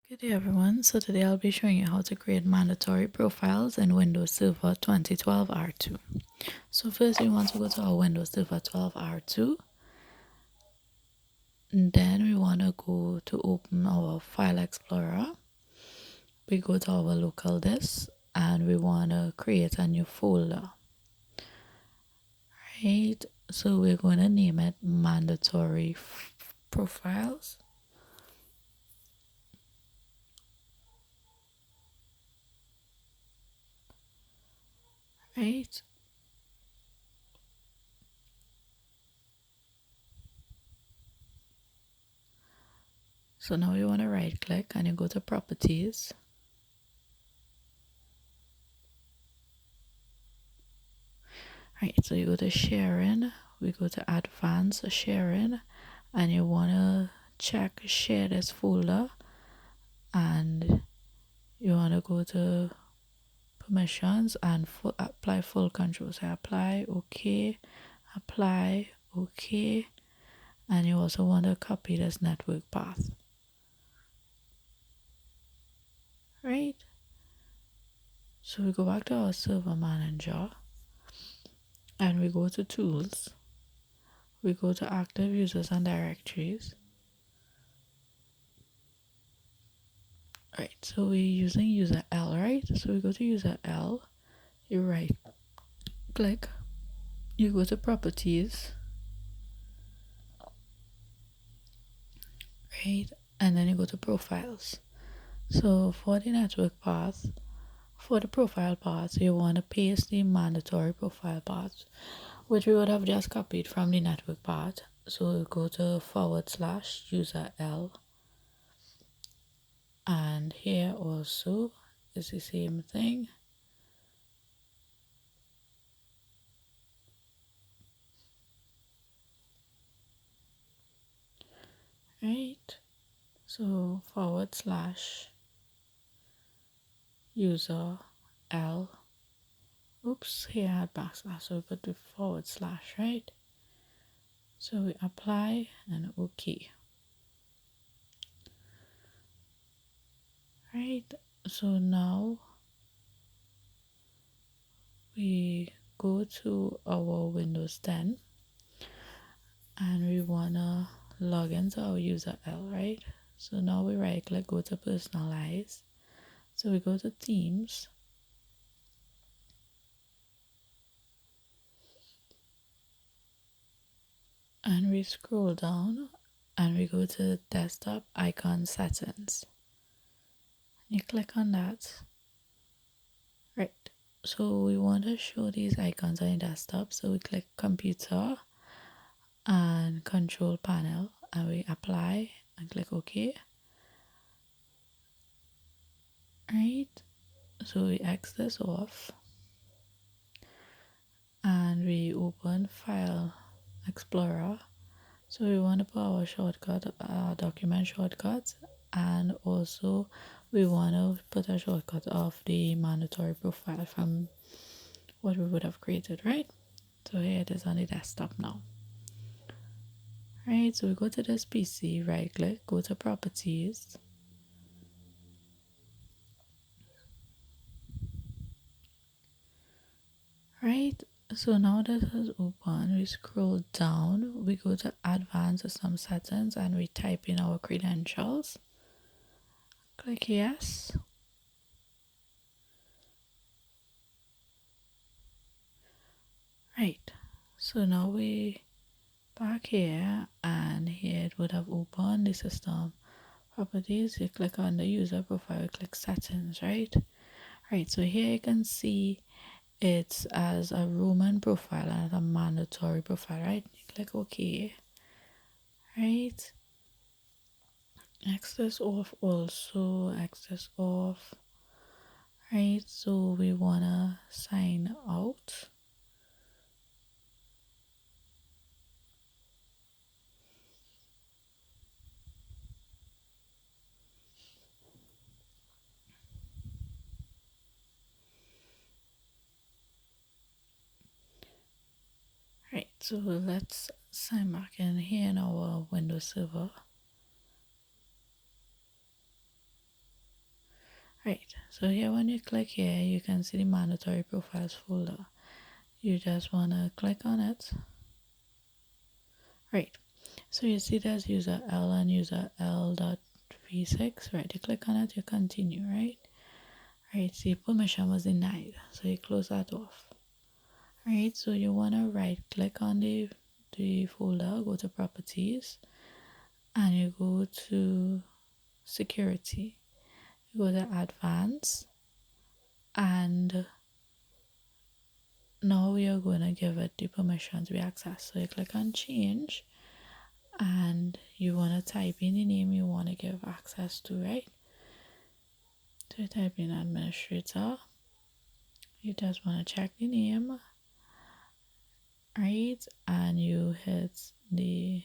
Good day everyone, so today I'll be showing you how to create mandatory profiles in Windows Server 2012 R2. So first we want to go to our Windows Server 12 R2, and then we want to go to open our File Explorer. We go to our local disk and we want to create a new folder, right? So we're going to name it mandatory profiles. Right, so now you want to right click and you go to properties. Right, so you go to sharing, we go to advanced sharing, and you want to check share this folder, and you want to go to permissions and apply full control. So apply, okay, apply, okay, and you also want to copy this network path. Right, so we go back to our server manager and we go to tools, we go to active users and directories. Right, so we're using user L, right? So we go to user L, you right click, you go to properties, right? And then you go to profiles. So for the network path, for the profile path, you want to paste the mandatory profile path, which we would have just copied from the network path. So go to / user L, and here also is the same thing. Right, so / user L, oops, here I had backslash, so we put the / right? So we apply and okay. Right, so now we go to our Windows 10 and we wanna log into our user L, right? So now we right click, go to personalize. So we go to themes, and we scroll down and we go to desktop icon settings. You click on that. Right, so we want to show these icons on the desktop, so we click computer and control panel and we apply and click OK. Right, so we X this off and we open File Explorer. So we want to put our shortcut, document shortcut, and also we want to put a shortcut of the mandatory profile from what we would have created, right? So here it is on the desktop now. Right, so we go to this PC, right click, go to properties, right? So now that is open, we scroll down, we go to advanced system settings and we type in our credentials. Click yes. Right, so now we back here and here it would have opened the system properties. You click on the user profile, click settings, right? Right, so here you can see it's as a Roman profile and a mandatory profile, right? You click OK, right? Access off also, access off, right? So we wanna sign out. Right, so let's sign back in here in our Windows Server. Right, so here when you click here, you can see the mandatory profiles folder. You just want to click on it. Right, so you see there's user L and user L.v6, right? You click on it, you continue, right? Right, see permission was denied, so you close that off. Right, so you want to right click on the folder, go to properties, and you go to security. You go to advanced, and now we are going to give it the permission to be accessed. So you click on change, and you want to type in the name you want to give access to, right? So you type in administrator. You just want to check the name, right? And you hit the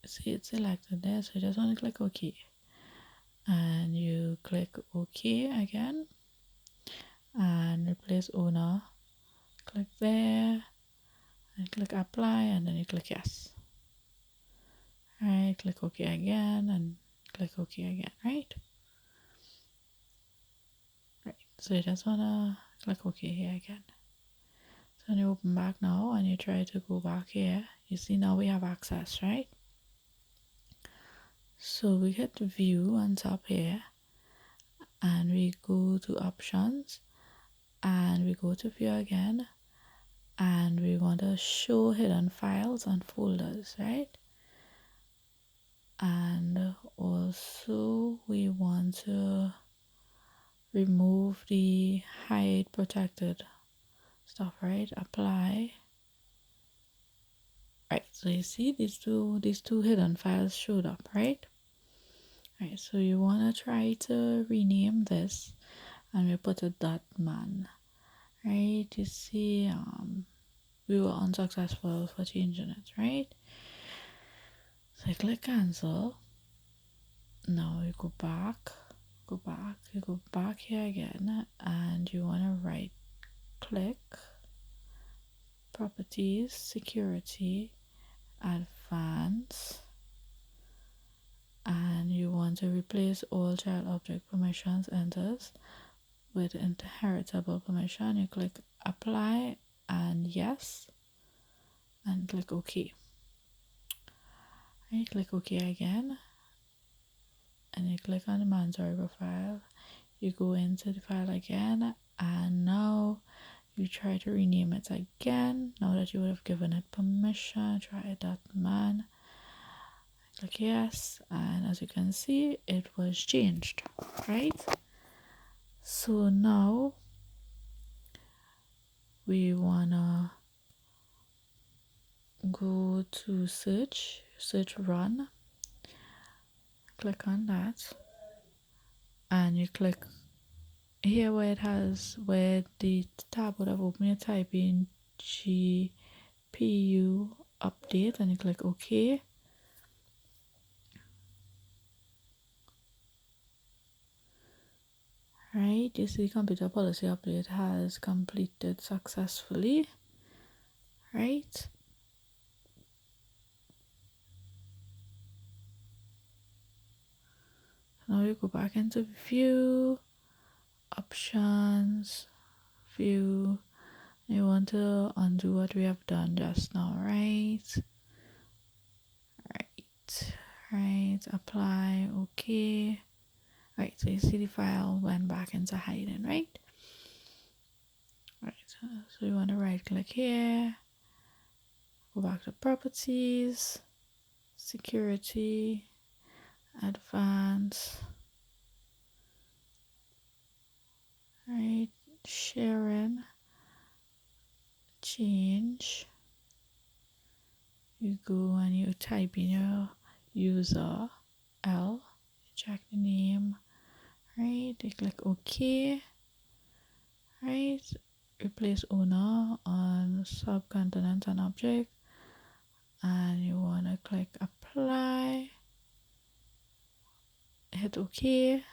see it's selected there, so you just want to click OK. And you click OK again, and replace owner. Click there, and click apply, and then you click yes. Right, click OK again, and click OK again, right? Right, so you just wanna click OK here again. So when you open back now and you try to go back here, you see now we have access, right? So we hit view on top here, and we go to options, and we go to view again, and we want to show hidden files and folders, right? And also we want to remove the hide protected stuff, right? Apply. Right, so you see these two hidden files showed up, right? Right, so you want to try to rename this, and we put a .man, right? You see we were unsuccessful for changing it, right? So I click cancel. Now you go back, you go back here again, and you want to right click, properties, security, advanced, and you want to replace all child object permissions enters with inheritable permission. You click apply and yes, and click OK. And you click OK again, and you click on the mandatory profile. You go into the file again, and now you try to rename it again. Now that you would have given it permission, try .man. Click yes, and as you can see, it was changed, right? So now we wanna go to search run, click on that, and you click here where it has where the tab would have opened, you type in GPU update, and you click OK. Right, you see computer policy update has completed successfully, right? Now you go back into view, options, view. You want to undo what we have done just now, right? Right, apply, okay. Right, so you see the file went back into hiding, right? Right, so you want to right click here, go back to properties, security, advanced, right, sharing, change. You go and you type in your user L, you check the name, right? You click OK, right? Replace owner on subcontinent and object, and you want to click apply, hit OK,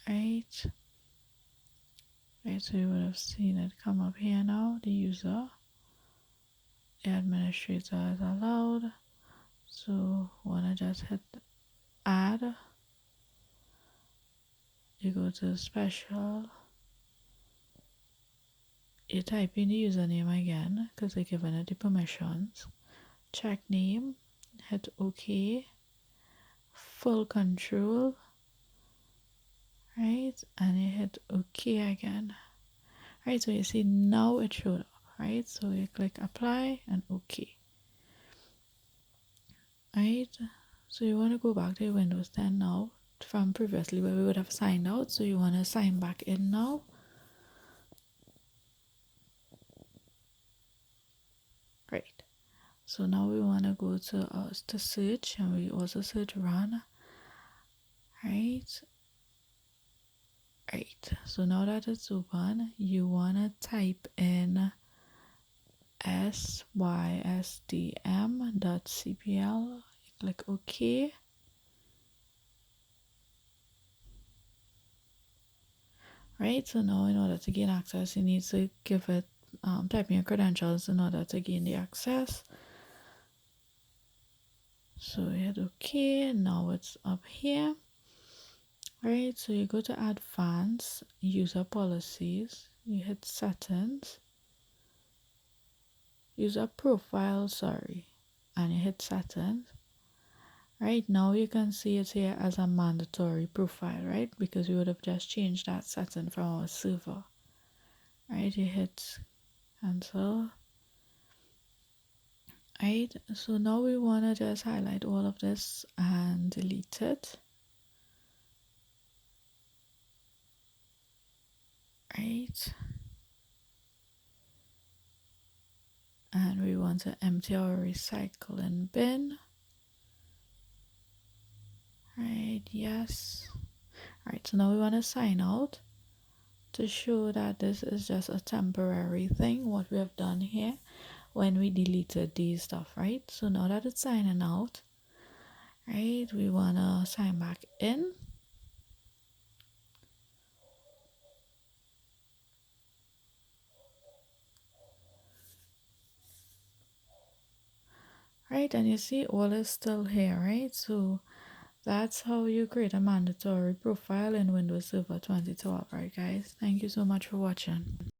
right? Right, so you would have seen it come up here now, the user, the administrator is allowed. So wanna just hit add. You go to special. You type in the username again because they're giving it the permissions. Check name, hit OK, full control, right? And you hit OK again, right? So you see now it showed up, right? So you click apply and OK, right? So you want to go back to your Windows 10 now from previously where we would have signed out. So you want to sign back in now. Great. So now we want to go to search, and we also search run, right? Right. So now that it's open, you want to type in sysdm.cpl. Click OK. Right. So now in order to gain access, you need to give it type in your credentials in order to gain the access. So we hit OK. Now it's up here. Right. So you go to advanced user policies. You hit settings. User profile, sorry, and you hit settings. Right now you can see it here as a mandatory profile, right? Because we would have just changed that setting from our server. Right, you hit cancel. Right, so now we want to just highlight all of this and delete it. Right, and we want to empty our recycling bin. Right, yes. Right, so now we want to sign out to show that this is just a temporary thing, what we have done here when we deleted these stuff, right? So now that it's signing out, right, we want to sign back in. Right, and you see all is still here, right? So that's how you create a mandatory profile in Windows Server 2012, right guys? Thank you so much for watching.